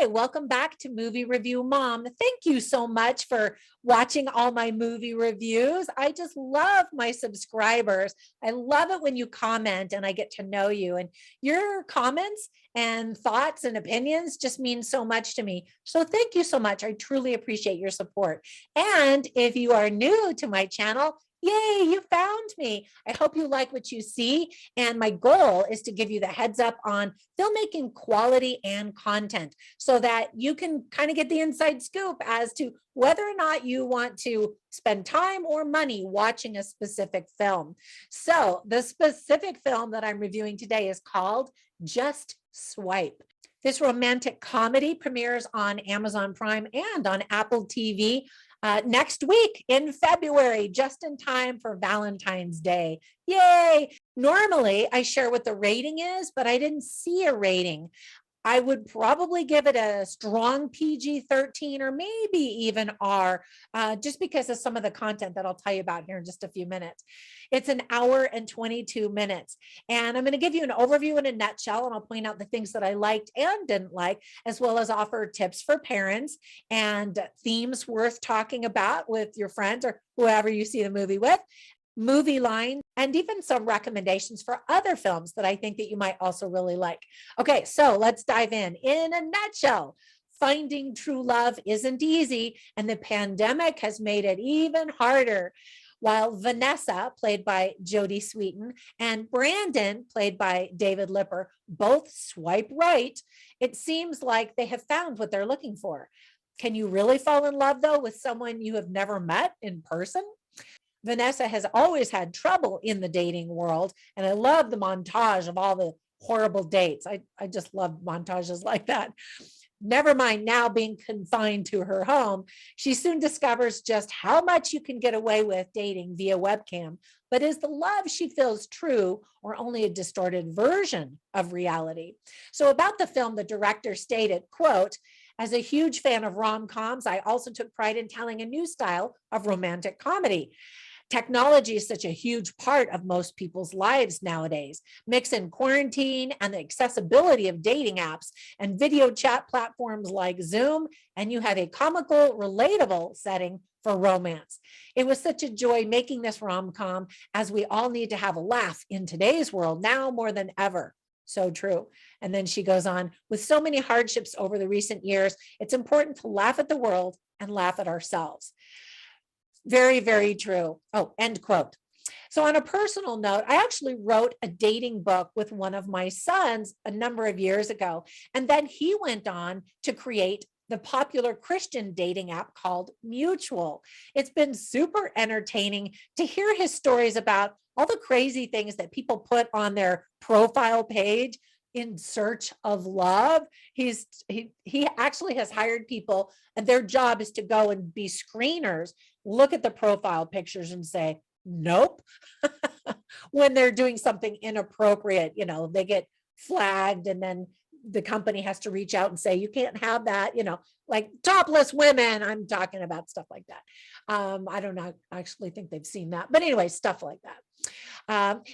welcome back to Movie Review Mom. Thank you so much for watching all my movie reviews. I just love my subscribers. I love it when you comment and I get to know you, and your comments and thoughts and opinions just mean so much to me. So thank you so much. I truly appreciate your support. And if you are new to my channel, yay, you found me. I hope you like what you see. And my goal is to give you the heads up on filmmaking quality and content so that you can kind of get the inside scoop as to whether or not you want to spend time or money watching a specific film. So the specific film that I'm reviewing today is called Just Swipe. This romantic comedy premieres on Amazon Prime and on Apple TV next week in February, just in time for Valentine's Day. Yay! Normally, I share what the rating is, but I didn't see a rating. I would probably give it a strong PG-13 or maybe even R, just because of some of the content that I'll tell you about here in just a few minutes. It's an hour and 22 minutes. And I'm going to give you an overview in a nutshell, and I'll point out the things that I liked and didn't like, as well as offer tips for parents and themes worth talking about with your friends or whoever you see the movie with, movie line, and even some recommendations for other films that I think that you might also really like. Okay, so let's dive in. In a nutshell, finding true love isn't easy, and the pandemic has made it even harder. While Vanessa, played by Jodie Sweetin, and Brandon, played by David Lipper, both swipe right, it seems like they have found what they're looking for. Can you really fall in love, though, with someone you have never met in person? Vanessa has always had trouble in the dating world, and I love the montage of all the horrible dates. I just love montages like that. Never mind now being confined to her home, she soon discovers just how much you can get away with dating via webcam. But is the love she feels true or only a distorted version of reality? So about the film, the director stated, quote, "As a huge fan of rom-coms, I also took pride in telling a new style of romantic comedy. Technology is such a huge part of most people's lives nowadays. Mix in quarantine and the accessibility of dating apps and video chat platforms like Zoom, and you have a comical, relatable setting for romance. It was such a joy making this rom-com, as we all need to have a laugh in today's world now more than ever." So true. And then she goes on, "With so many hardships over the recent years, it's important to laugh at the world and laugh at ourselves." Very, very true. Oh, end quote. So on a personal note, I actually wrote a dating book with one of my sons a number of years ago. And then he went on to create the popular Christian dating app called Mutual. It's been super entertaining to hear his stories about all the crazy things that people put on their profile page in search of love. He actually has hired people, and their job is to go and be screeners, look at the profile pictures and say, nope. When they're doing something inappropriate, they get flagged, and then the company has to reach out and say, you can't have that, like topless women. I'm talking about stuff like that. I don't know. I actually think they've seen that. But anyway, stuff like that.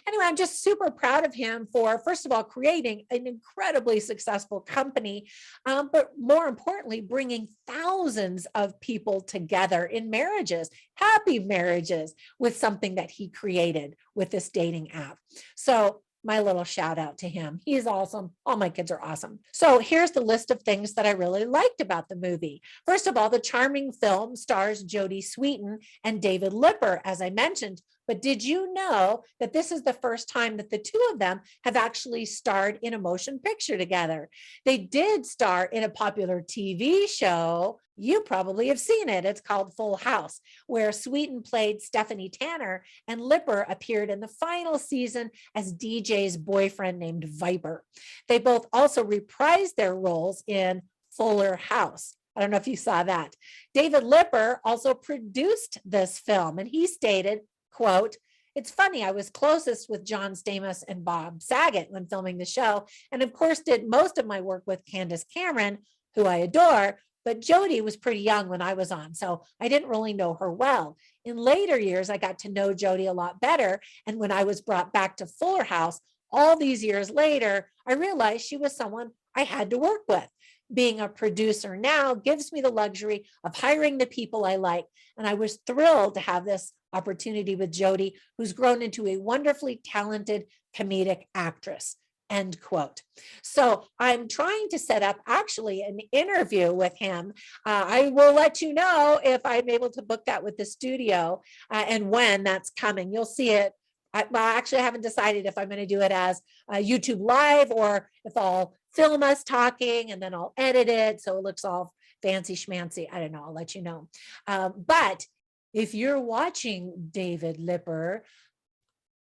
Anyway, I'm just super proud of him for, first of all, creating an incredibly successful company, but more importantly, bringing thousands of people together in marriages, happy marriages, with something that he created with this dating app. So my little shout out to him. He's awesome. All my kids are awesome. So here's the list of things that I really liked about the movie. First of all, the charming film stars Jodie Sweetin and David Lipper, as I mentioned. But did you know that this is the first time that the two of them have actually starred in a motion picture together? They did star in a popular TV show. You probably have seen it. It's called Full House, where Sweetin played Stephanie Tanner and Lipper appeared in the final season as DJ's boyfriend named Viper. They both also reprised their roles in Fuller House. I don't know if you saw that. David Lipper also produced this film, and he stated, quote, "It's funny, I was closest with John Stamos and Bob Saget when filming the show, and of course did most of my work with Candace Cameron, who I adore, but Jodie was pretty young when I was on, so I didn't really know her well. In later years, I got to know Jodie a lot better, and when I was brought back to Fuller House all these years later, I realized she was someone I had to work with. Being a producer now gives me the luxury of hiring the people I like. And I was thrilled to have this opportunity with Jodie, who's grown into a wonderfully talented comedic actress. End quote. So I'm trying to set up actually an interview with him. I will let you know if I'm able to book that with the studio and when that's coming. You'll see it. Actually, I haven't decided if I'm going to do it as YouTube Live or if I'll film us talking and then I'll edit it so it looks all fancy schmancy. I don't know. I'll let you know. But if you're watching David Lipper,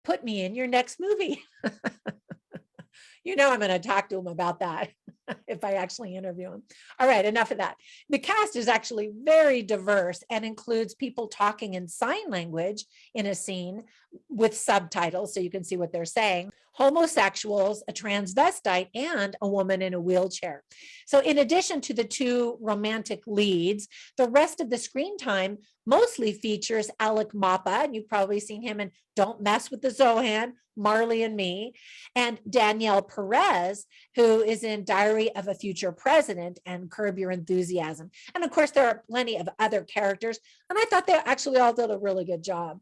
put me in your next movie. You know, I'm going to talk to him about that if I actually interview him. All right, enough of that. The cast is actually very diverse and includes people talking in sign language in a scene with subtitles so you can see what they're saying, homosexuals, a transvestite, and a woman in a wheelchair. So in addition to the two romantic leads, the rest of the screen time mostly features Alec Mapa, and you've probably seen him in Don't Mess with the Zohan, Marley and Me, and Danielle Perez, who is in Diary of a Future President and Curb Your Enthusiasm. And of course, there are plenty of other characters, and I thought they actually all did a really good job.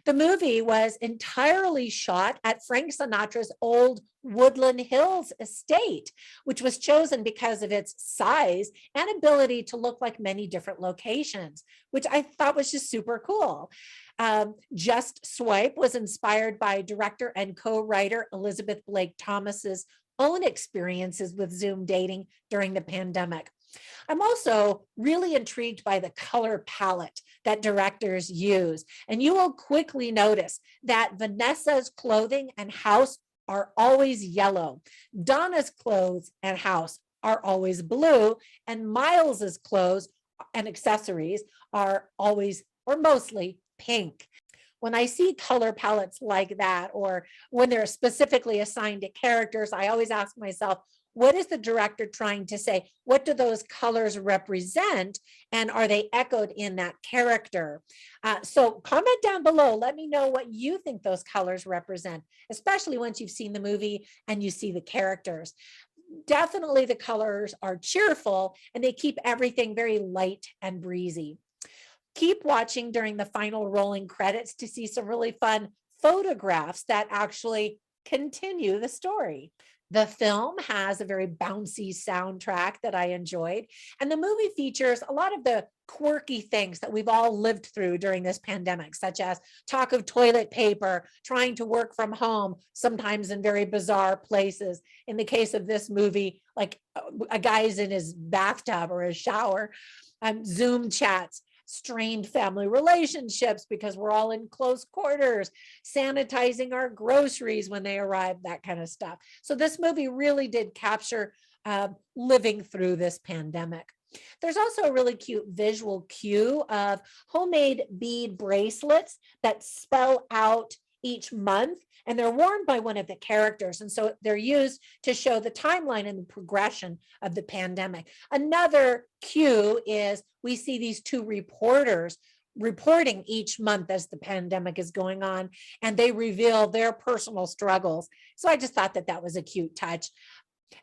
The movie was entirely shot at Frank Sinatra's old Woodland Hills estate, which was chosen because of its size and ability to look like many different locations, which I thought was just super cool. Just Swipe was inspired by director and co-writer Elizabeth Blake Thomas's own experiences with Zoom dating during the pandemic. I'm also really intrigued by the color palette that directors use. And you will quickly notice that Vanessa's clothing and house are always yellow. Donna's clothes and house are always blue. And Miles's clothes and accessories are always or mostly pink. When I see color palettes like that, or when they're specifically assigned to characters, I always ask myself, what is the director trying to say? What do those colors represent? And are they echoed in that character? So comment down below. Let me know what you think those colors represent, especially once you've seen the movie and you see the characters. Definitely the colors are cheerful and they keep everything very light and breezy. Keep watching during the final rolling credits to see some really fun photographs that actually continue the story. The film has a very bouncy soundtrack that I enjoyed, and the movie features a lot of the quirky things that we've all lived through during this pandemic, such as talk of toilet paper, trying to work from home, sometimes in very bizarre places. In the case of this movie, like a guy's in his bathtub or his shower, Zoom chats, strained family relationships because we're all in close quarters, sanitizing our groceries when they arrive, that kind of stuff. So this movie really did capture living through this pandemic. There's also a really cute visual cue of homemade bead bracelets that spell out each month, and they're worn by one of the characters. And so they're used to show the timeline and the progression of the pandemic. Another cue is we see these two reporters reporting each month as the pandemic is going on, and they reveal their personal struggles. So I just thought that that was a cute touch.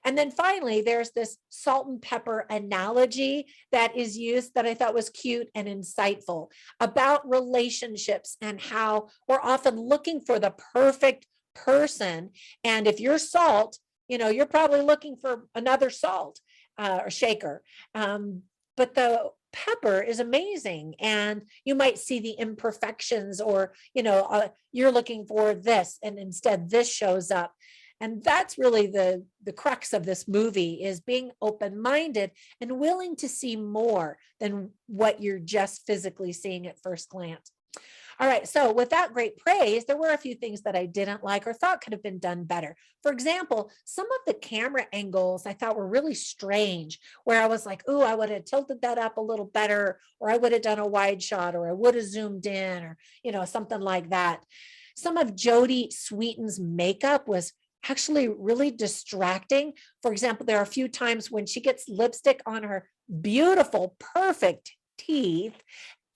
And then finally, there's this salt and pepper analogy that is used that I thought was cute and insightful about relationships and how we're often looking for the perfect person. And if you're salt, you know, you're probably looking for another salt or shaker. But the pepper is amazing, and you might see the imperfections, or, you know, you're looking for this and instead this shows up. And that's really the crux of this movie, is being open-minded and willing to see more than what you're just physically seeing at first glance. All right, so with that great praise, there were a few things that I didn't like or thought could have been done better. For example, some of the camera angles I thought were really strange, where I was like, oh, I would have tilted that up a little better, or I would have done a wide shot, or I would have zoomed in, or, you know, something like that. Some of Jodie Sweetin's makeup was actually really distracting. For example, there are a few times when she gets lipstick on her beautiful, perfect teeth,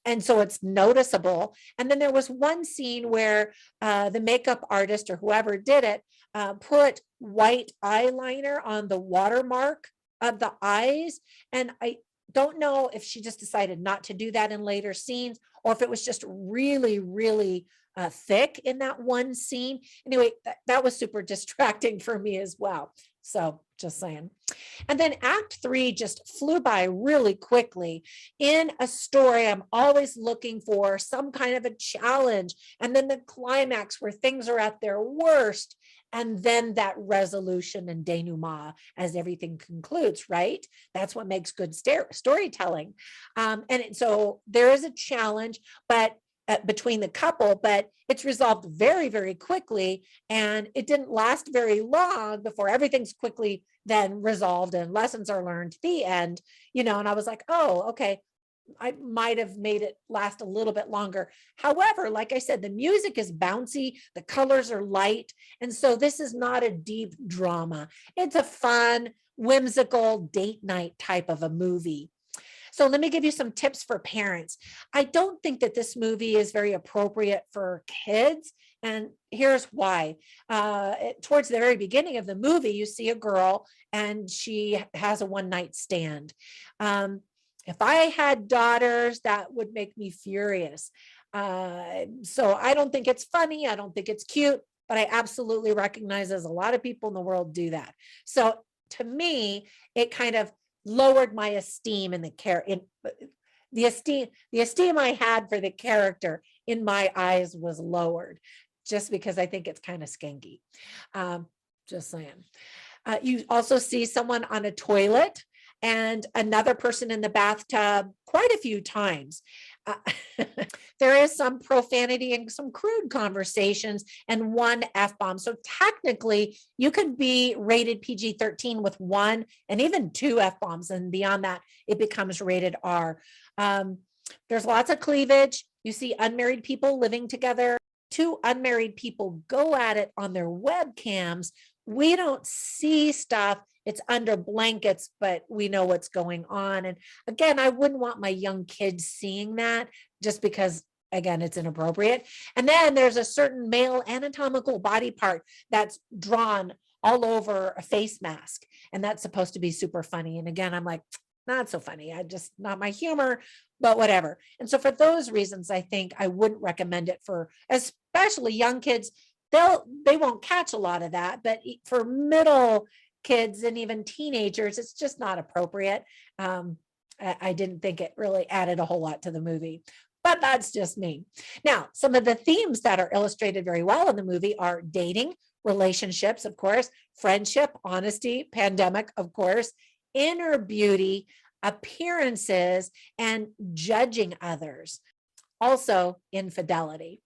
and so it's noticeable. And then there was one scene where the makeup artist or whoever did it put white eyeliner on the watermark of the eyes. And I don't know if she just decided not to do that in later scenes, or if it was just really, really thick in that one scene. Anyway, that was super distracting for me as well. So just saying. And then act 3 just flew by really quickly. In a story, I'm always looking for some kind of a challenge, and then the climax where things are at their worst, and then that resolution and denouement as everything concludes, right? That's what makes good storytelling. So there is a challenge, but between the couple, but it's resolved very, very quickly. And it didn't last very long before everything's quickly then resolved and lessons are learned at the end, and I was like, oh, okay, I might have made it last a little bit longer. However, like I said, the music is bouncy, the colors are light. And so this is not a deep drama. It's a fun, whimsical date night type of a movie. So let me give you some tips for parents. I don't think that this movie is very appropriate for kids. And here's why. Towards the very beginning of the movie, you see a girl and she has a one-night stand. If I had daughters, that would make me furious. So I don't think it's funny. I don't think it's cute, but I absolutely recognize there's a lot of people in the world do that. So to me, it kind of lowered my esteem in the esteem I had for the character in my eyes was lowered, just because I think it's kind of skanky. Just saying. You also see someone on a toilet and another person in the bathtub quite a few times. There is some profanity and some crude conversations and one F-bomb. So technically you could be rated PG-13 with 1 and even 2 F-bombs. And beyond that, it becomes rated R. There's lots of cleavage. You see unmarried people living together. 2 unmarried people go at it on their webcams. We don't see stuff. It's under blankets, but we know what's going on. And again, I wouldn't want my young kids seeing that, just because, again, it's inappropriate. And then there's a certain male anatomical body part that's drawn all over a face mask. And that's supposed to be super funny. And again, I'm like, not so funny. Not my humor, but whatever. And so for those reasons, I think I wouldn't recommend it for especially young kids. They won't catch a lot of that, but for middle kids and even teenagers, it's just not appropriate. I didn't think it really added a whole lot to the movie, but that's just me. Now, some of the themes that are illustrated very well in the movie are dating, relationships, of course, friendship, honesty, pandemic, of course, inner beauty, appearances, and judging others. Also, infidelity.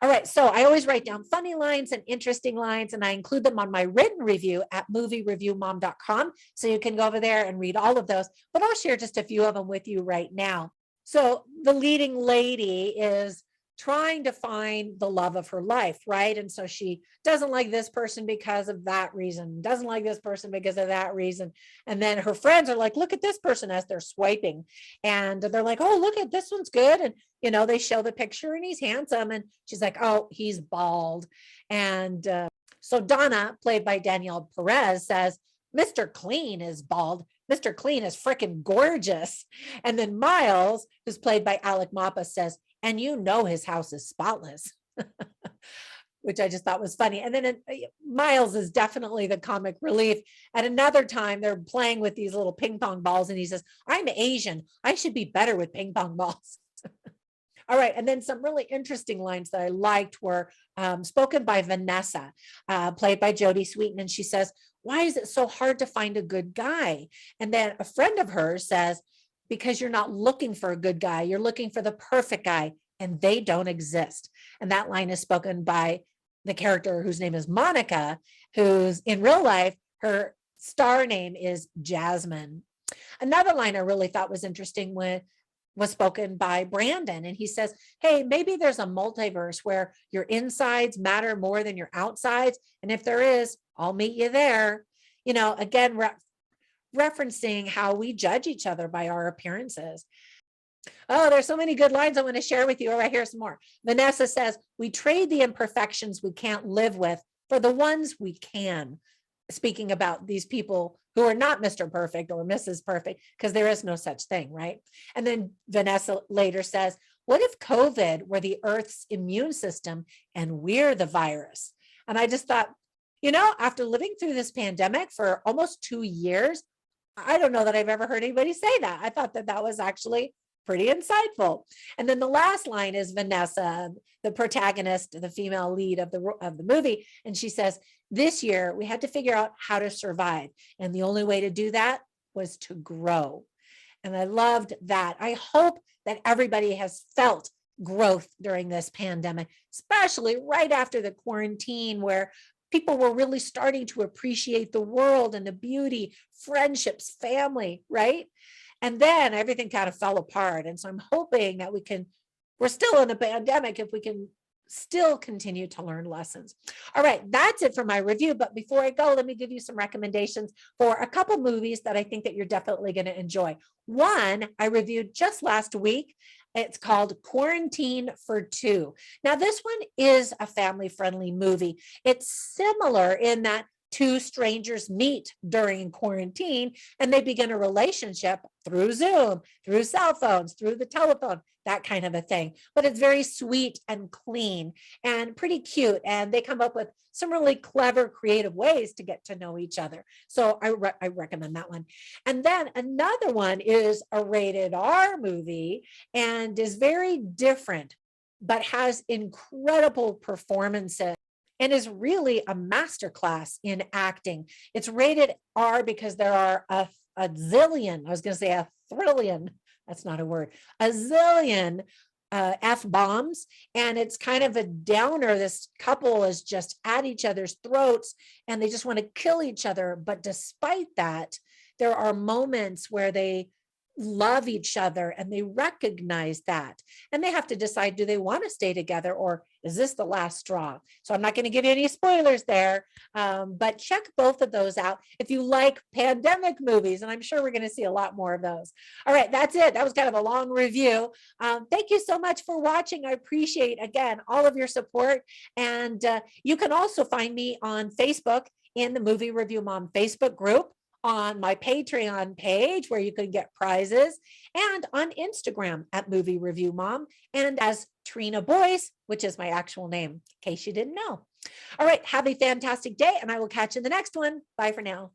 All right, so I always write down funny lines and interesting lines, and I include them on my written review at moviereviewmom.com. So you can go over there and read all of those, but I'll share just a few of them with you right now. So the leading lady is trying to find the love of her life, right? And so she doesn't like this person because of that reason, doesn't like this person because of that reason. And then her friends are like, look at this person, as they're swiping. And they're like, oh, look at this one's good. And, they show the picture and he's handsome. And she's like, oh, he's bald. And so Donna, played by Danielle Perez, says, Mr. Clean is bald. Mr. Clean is freaking gorgeous. And then Miles, who's played by Alec Mapa, says, and his house is spotless, which I just thought was funny. And then Miles is definitely the comic relief. At another time, they're playing with these little ping pong balls, and he says, I'm Asian. I should be better with ping pong balls. All right. And then some really interesting lines that I liked were spoken by Vanessa, played by Jodie Sweetin. And she says, why is it so hard to find a good guy? And then a friend of hers says, because you're not looking for a good guy, you're looking for the perfect guy, and they don't exist. And that line is spoken by the character whose name is Monica, who's in real life, her star name is Jasmine. Another line I really thought was interesting was spoken by Brandon. And he says, hey, maybe there's a multiverse where your insides matter more than your outsides. And if there is, I'll meet you there. Again, referencing how we judge each other by our appearances. Oh, there's so many good lines I want to share with you. All right, here's some more. Vanessa says, we trade the imperfections we can't live with for the ones we can. Speaking about these people who are not Mr. Perfect or Mrs. Perfect, because there is no such thing, right? And then Vanessa later says, what if COVID were the Earth's immune system and we're the virus? And I just thought, after living through this pandemic for almost 2 years, I don't know that I've ever heard anybody say that. I thought that that was actually pretty insightful. And then the last line is Vanessa, the protagonist, the female lead of the movie, and she says, "This year we had to figure out how to survive, and the only way to do that was to grow." And I loved that. I hope that everybody has felt growth during this pandemic, especially right after the quarantine, where people were really starting to appreciate the world and the beauty, friendships, family, right? And then everything kind of fell apart. And so I'm hoping that we're still in a pandemic, if we can still continue to learn lessons. All right, that's it for my review. But before I go, let me give you some recommendations for a couple movies that I think that you're definitely going to enjoy. One I reviewed just last week. It's called Quarantine for Two. Now, this one is a family-friendly movie. It's similar in that two strangers meet during quarantine and they begin a relationship through Zoom, through cell phones, through the telephone, that kind of a thing. But it's very sweet and clean and pretty cute. And they come up with some really clever, creative ways to get to know each other. So I recommend that one. And then another one is a rated R movie and is very different, but has incredible performances and is really a masterclass in acting. It's rated R because there are a zillion, I was going to say a thrillion, that's not a word, a zillion F-bombs. And it's kind of a downer. This couple is just at each other's throats and they just want to kill each other. But despite that, there are moments where they love each other and they recognize that, and they have to decide, do they want to stay together or is this the last straw? So I'm not going to give you any spoilers there, but check both of those out if you like pandemic movies, and I'm sure we're going to see a lot more of those. All right, that's it. That was kind of a long review. Thank you so much for watching. I appreciate, again, all of your support, and you can also find me on Facebook in the Movie Review Mom Facebook group, on my Patreon page where you can get prizes, and on Instagram at Movie Review Mom, and as Trina Boice, which is my actual name, in case you didn't know. All right, have a fantastic day, and I will catch you in the next one. Bye for now.